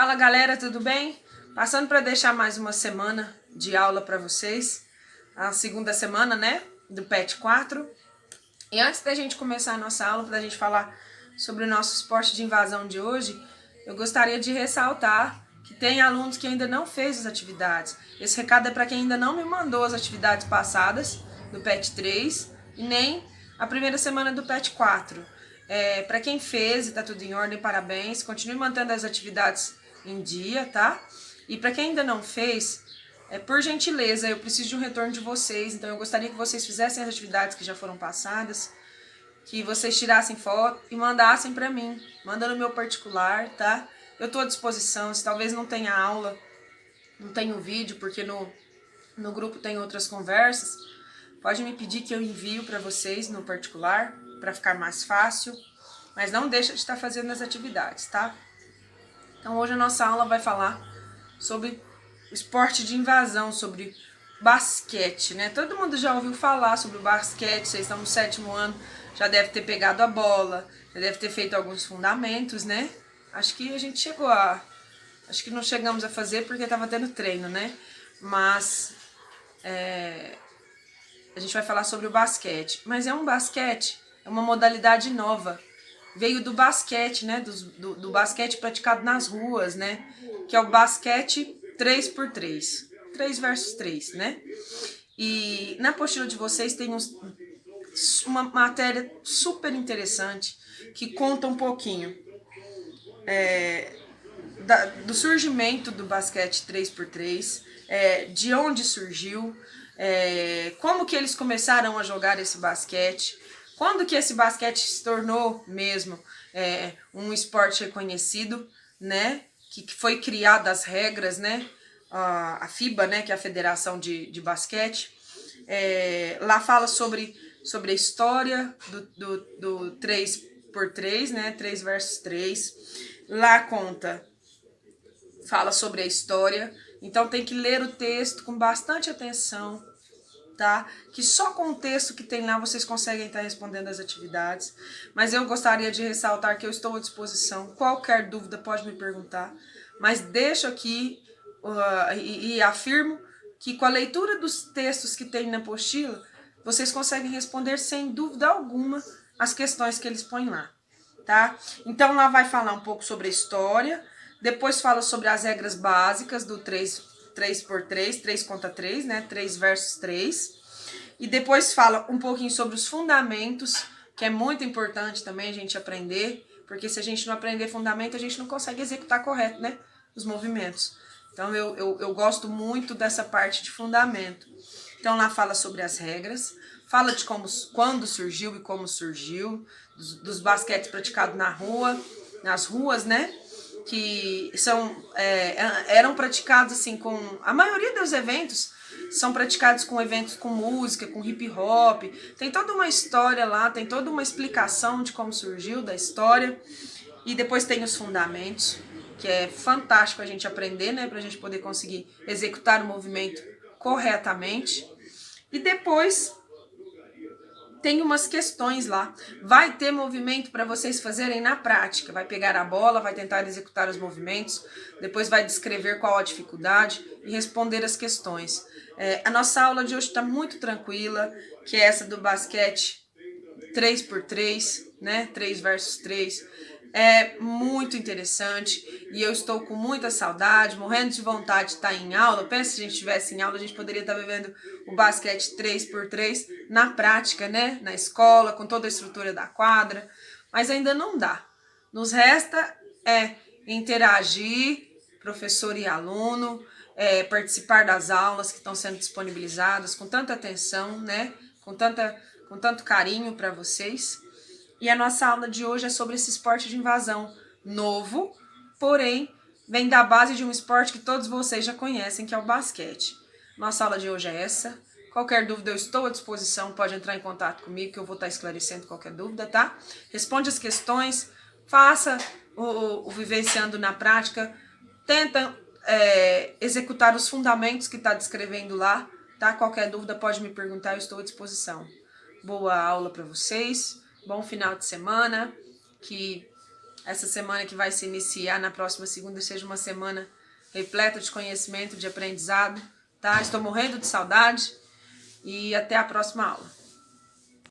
Fala galera, tudo bem? Passando para deixar mais uma semana de aula para vocês, a segunda semana, né, do PET 4. E antes da gente começar a nossa aula, para a gente falar sobre o nosso esporte de invasão de hoje, eu gostaria de ressaltar que tem alunos que ainda não fez as atividades. Esse recado é para quem ainda não me mandou as atividades passadas do PET 3 e nem a primeira semana do PET 4. Para quem fez e tá tudo em ordem, parabéns. Continue mantendo as atividades em dia, tá? E para quem ainda não fez, por gentileza, eu preciso de um retorno de vocês. Então eu gostaria que vocês fizessem as atividades que já foram passadas, que vocês tirassem foto e mandassem para mim. Manda no meu particular, tá? Eu tô à disposição. Se talvez não tenha aula, não tenha vídeo, porque no grupo tem outras conversas, pode me pedir que eu envio para vocês no particular, para ficar mais fácil, mas não deixa de estar fazendo as atividades, tá? Então hoje a nossa aula vai falar sobre o esporte de invasão, sobre basquete, né? Todo mundo já ouviu falar sobre o basquete, vocês estão no 7º ano, já deve ter pegado a bola, já deve ter feito alguns fundamentos, né? Acho que a gente chegou a... Acho que não chegamos a fazer porque estava tendo treino, né? Mas a gente vai falar sobre o basquete. Mas é um basquete, é uma modalidade nova. Veio do basquete, né? Do basquete praticado nas ruas, né? Que é o basquete 3x3. 3 versus 3, né? E na apostila de vocês tem uma matéria super interessante que conta um pouquinho do surgimento do basquete 3x3, de onde surgiu, como que eles começaram a jogar esse basquete, quando que esse basquete se tornou mesmo um esporte reconhecido, né? Que foi criada as regras, né? A FIBA, né? Que é a Federação de Basquete. Lá fala sobre a história do 3x3, né? 3 versus 3. Lá fala sobre a história, então tem que ler o texto com bastante atenção, tá? Que só com o texto que tem lá vocês conseguem estar respondendo as atividades. Mas eu gostaria de ressaltar que eu estou à disposição. Qualquer dúvida pode me perguntar. Mas deixo aqui e afirmo que com a leitura dos textos que tem na apostila, vocês conseguem responder sem dúvida alguma as questões que eles põem lá, tá? Então lá vai falar um pouco sobre a história, depois fala sobre as regras básicas do 3x3, 3 contra 3, né? 3 versus 3. E depois fala um pouquinho sobre os fundamentos, que é muito importante também a gente aprender, porque se a gente não aprender fundamento, a gente não consegue executar correto, né? Os movimentos. Então eu gosto muito dessa parte de fundamento. Então lá fala sobre as regras, fala de quando surgiu e como surgiu, dos basquetes praticados nas ruas, né? Que eram praticados assim com... A maioria dos eventos são praticados com eventos com música, com hip hop. Tem toda uma história lá, tem toda uma explicação de como surgiu, da história. E depois tem os fundamentos, que é fantástico a gente aprender, né? Pra gente poder conseguir executar o movimento corretamente. E depois tem umas questões lá. Vai ter movimento para vocês fazerem na prática. Vai pegar a bola, vai tentar executar os movimentos, depois vai descrever qual a dificuldade e responder as questões. A nossa aula de hoje está muito tranquila, que é essa do basquete 3x3, né? 3 versus 3. É muito interessante e eu estou com muita saudade, morrendo de vontade de estar em aula. Pensa se a gente estivesse em aula, a gente poderia estar vivendo o basquete 3x3 na prática, né? Na escola, com toda a estrutura da quadra, mas ainda não dá. Nos resta interagir, professor e aluno, participar das aulas que estão sendo disponibilizadas com tanta atenção, né? Com tanto carinho para vocês. E a nossa aula de hoje é sobre esse esporte de invasão novo, porém vem da base de um esporte que todos vocês já conhecem, que é o basquete. Nossa aula de hoje é essa. Qualquer dúvida eu estou à disposição, pode entrar em contato comigo que eu vou estar esclarecendo qualquer dúvida, tá? Responde as questões, faça o vivenciando na prática, tenta executar os fundamentos que está descrevendo lá, tá? Qualquer dúvida pode me perguntar, eu estou à disposição. Boa aula para vocês. Bom final de semana, que essa semana que vai se iniciar na próxima segunda seja uma semana repleta de conhecimento, de aprendizado, tá? Estou morrendo de saudade e até a próxima aula.